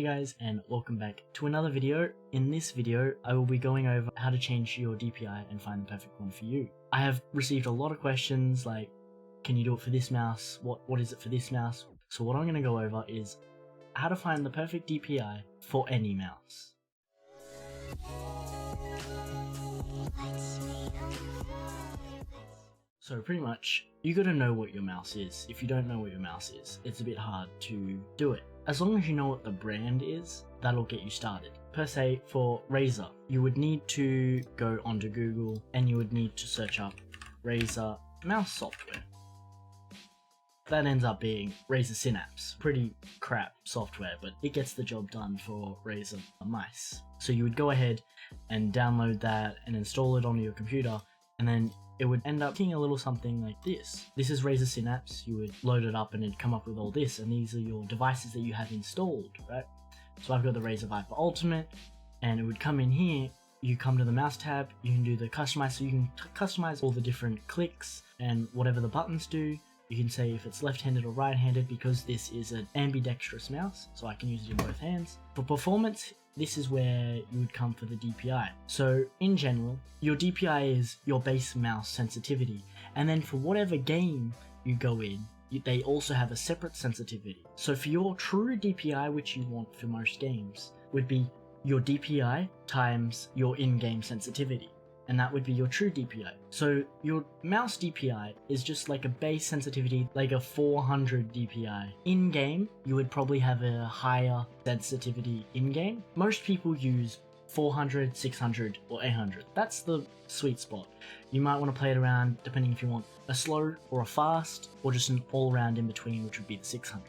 Hey guys, and welcome back to another video. In this video, I will be going over how to change your DPI and find the perfect one for you. I have received a lot of questions like, can you do it for this mouse? What is it for this mouse? So what I'm going to go over is how to find the perfect DPI for any mouse. So pretty much, you gotta know what your mouse is. If you don't know what your mouse is, it's a bit hard to do it. As long as you know what the brand is, that'll get you started. Per se, for Razer, you would need to go onto Google and you would need to search up Razer mouse software. That ends up being Razer Synapse. Pretty crap software, but it gets the job done for Razer mice. So you would go ahead and download that and install it onto your computer, and then it would end up looking a little something like this. This is Razer Synapse. You would load it up and it'd come up with all this, and these are your devices that you have installed, right? So I've got the Razer Viper Ultimate, and it would come in here. You come to the mouse tab, you can do the customize, so you can customize all the different clicks and whatever the buttons do. You can say if it's left-handed or right-handed, because this is an ambidextrous mouse, so I can use it in both hands. For performance, this is where you would come for the DPI. So in general, your DPI is your base mouse sensitivity, and then for whatever game you go in, they also have a separate sensitivity. So for your true DPI, which you want for most games, would be your DPI times your in-game sensitivity, and that would be your true DPI. So your mouse DPI is just like a base sensitivity, like a 400 DPI. In-game, you would probably have a higher sensitivity in-game. Most people use 400, 600, or 800. That's the sweet spot. You might want to play it around depending if you want a slow or a fast, or just an all-round in between, which would be the 600.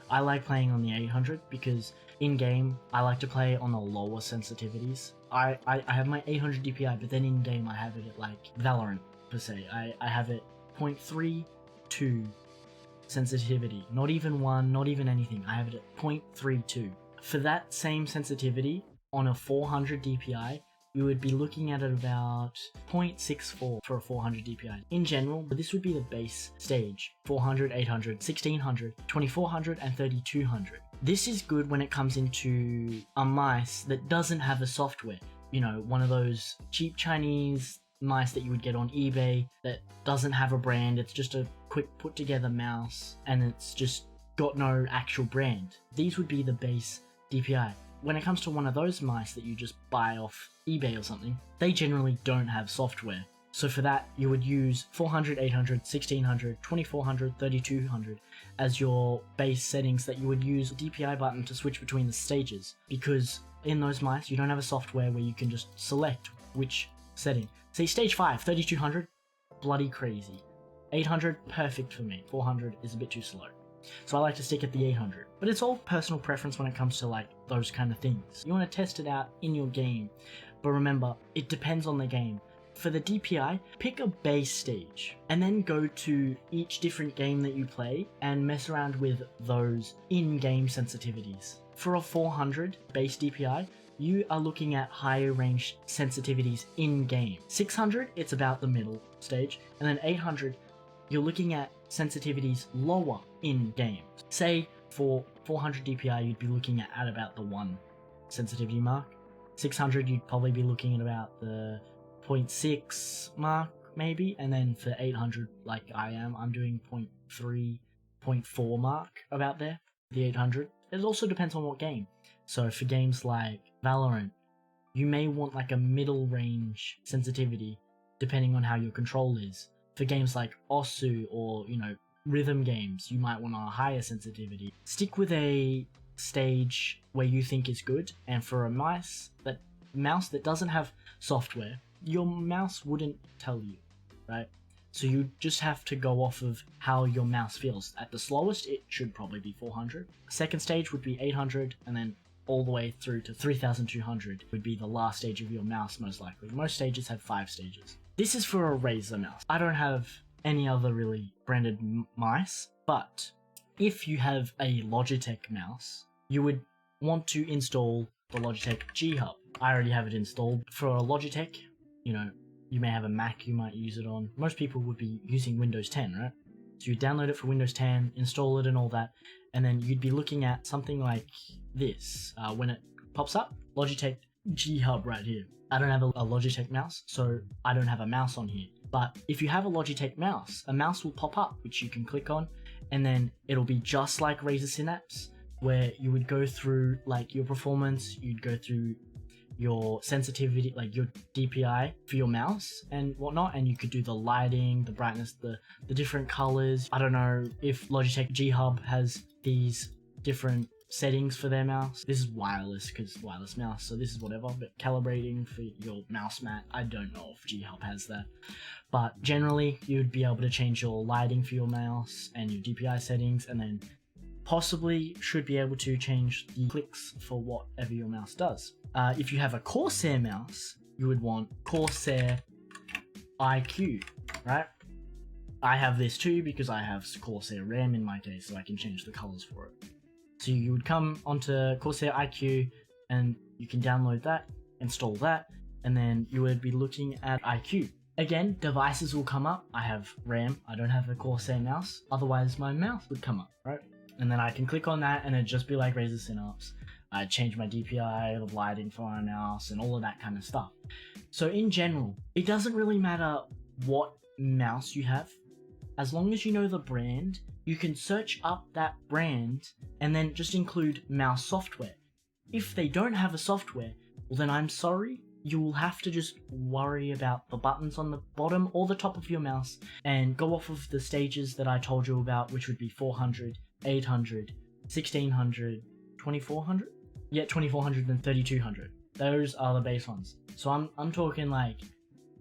I like playing on the 800 because in-game, I like to play on the lower sensitivities. I have my 800 DPI, but then in-game I have it at like Valorant per se. I have it 0.32 sensitivity, not even 1, not even anything. I have it at 0.32. For that same sensitivity on a 400 DPI, you would be looking at about 0.64 for a 400 DPI. In general, this would be the base stage: 400, 800, 1600, 2400, and 3200. This is good when it comes into a mice that doesn't have a software. You know, one of those cheap Chinese mice that you would get on eBay that doesn't have a brand. It's just a quick put together mouse and it's just got no actual brand. These would be the base DPI. When it comes to one of those mice that you just buy off eBay or something, they generally don't have software. So for that, you would use 400, 800, 1600, 2400, 3200 as your base settings that you would use a DPI button to switch between the stages. Because in those mice, you don't have a software where you can just select which setting. Say stage 5, 3200, bloody crazy. 800, perfect for me. 400 is a bit too slow. So I like to stick at the 800. But it's all personal preference when it comes to like those kind of things. You want to test it out in your game. But remember, it depends on the game. For the DPI, pick a base stage and then go to each different game that you play and mess around with those in-game sensitivities. For a 400 base DPI, you are looking at higher range sensitivities in-game. 600, it's about the middle stage, and then 800, you're looking at sensitivities lower in-game. Say for 400 DPI, you'd be looking at about the 1 sensitivity mark. 600, you'd probably be looking at about the 0.6 mark maybe, and then for 800, like I'm doing 0.3, 0.4 mark about there, the 800. It also depends on what game. So for games like Valorant, you may want like a middle range sensitivity depending on how your control is. For games like Osu or, you know, rhythm games, you might want a higher sensitivity. Stick with a stage where you think is good, and for a mouse that doesn't have software, your mouse wouldn't tell you, right? So you just have to go off of how your mouse feels. At the slowest, it should probably be 400. Second stage would be 800, and then all the way through to 3200 would be the last stage of your mouse, most likely. Most stages have 5 stages. This is for a Razer mouse. I don't have any other really branded mice, but if you have a Logitech mouse, you would want to install the Logitech G Hub. I already have it installed. For a Logitech, you know, you may have a Mac you might use it on. Most people would be using Windows 10, right? So you download it for Windows 10, install it and all that, and then you'd be looking at something like this when it pops up, Logitech G Hub right here. I don't have a Logitech mouse, so I don't have a mouse on here. But if you have a Logitech mouse, a mouse will pop up, which you can click on, and then it'll be just like Razer Synapse, where you would go through like your performance, you'd go through your sensitivity, like your DPI for your mouse and whatnot, and you could do the lighting, the brightness, the different colors. I don't know if Logitech G Hub has these different settings for their mouse. This is wireless because wireless mouse, so this is whatever, but calibrating for your mouse mat, I don't know if G Hub has that. But generally, you'd be able to change your lighting for your mouse and your DPI settings, and then possibly should be able to change the clicks for whatever your mouse does. If you have a Corsair mouse, you would want Corsair IQ, right? I have this too because I have Corsair RAM in my case, so I can change the colors for it. So you would come onto Corsair IQ and you can download that, install that, and then you would be looking at IQ. Again, devices will come up. I have RAM, I don't have a Corsair mouse, otherwise my mouse would come up, right? And then I can click on that and it'd just be like Razer Synapse. I'd change my DPI, the lighting for my mouse, and all of that kind of stuff. So in general, it doesn't really matter what mouse you have. As long as you know the brand, you can search up that brand and then just include mouse software. If they don't have a software, well then I'm sorry, you will have to just worry about the buttons on the bottom or the top of your mouse and go off of the stages that I told you about, which would be 400, 800, 1600, 2400? Yeah, 2400 and 3200. Those are the base ones. So I'm talking like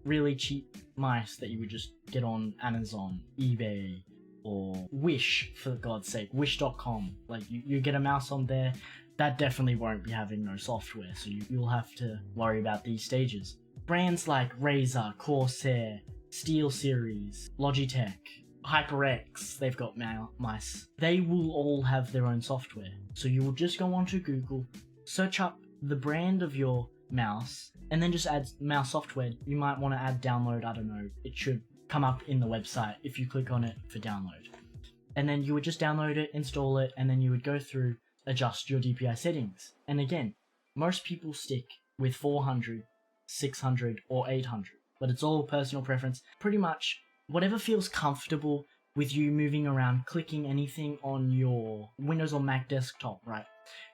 really cheap mice that you would just get on Amazon, eBay, or Wish, for God's sake, wish.com. Like you get a mouse on there, that definitely won't be having no software, so you'll have to worry about these stages. Brands like Razer, Corsair, SteelSeries, Logitech, HyperX, they've got mice. They will all have their own software. So you will just go onto Google, search up the brand of your mouse, and then just add mouse software. You might want to add download, I don't know. It should come up in the website if you click on it for download. And then you would just download it, install it, and then you would go through, adjust your DPI settings. And again, most people stick with 400, 600, or 800, but it's all personal preference. Pretty much whatever feels comfortable with you moving around, clicking anything on your Windows or Mac desktop, right?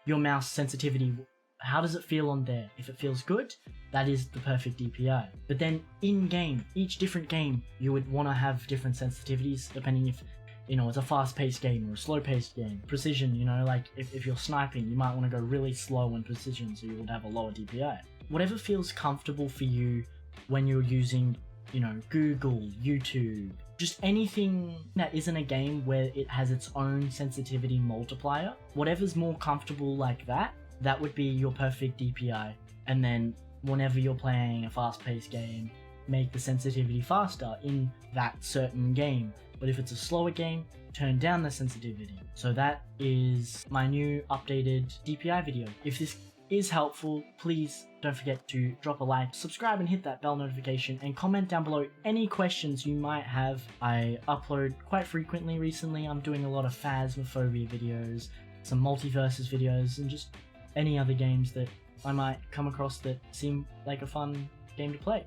Your mouse sensitivity, how does it feel on there? If it feels good, that is the perfect DPI. But then in game, each different game, you would want to have different sensitivities depending if, you know, it's a fast-paced game or a slow-paced game. Precision, you know, like if you're sniping, you might want to go really slow in precision, so you would have a lower DPI. Whatever feels comfortable for you when you're using, you know, Google, YouTube, just anything that isn't a game where it has its own sensitivity multiplier. Whatever's more comfortable like that, that would be your perfect DPI. And then whenever you're playing a fast-paced game, make the sensitivity faster in that certain game. But if it's a slower game, turn down the sensitivity. So that is my new updated DPI video. If this is helpful, please don't forget to drop a like, subscribe and hit that bell notification, and comment down below any questions you might have. I upload quite frequently recently. I'm doing a lot of Phasmophobia videos, some multiverses videos, and just any other games that I might come across that seem like a fun game to play.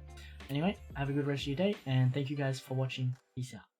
Anyway, have a good rest of your day, and thank you guys for watching. Peace out.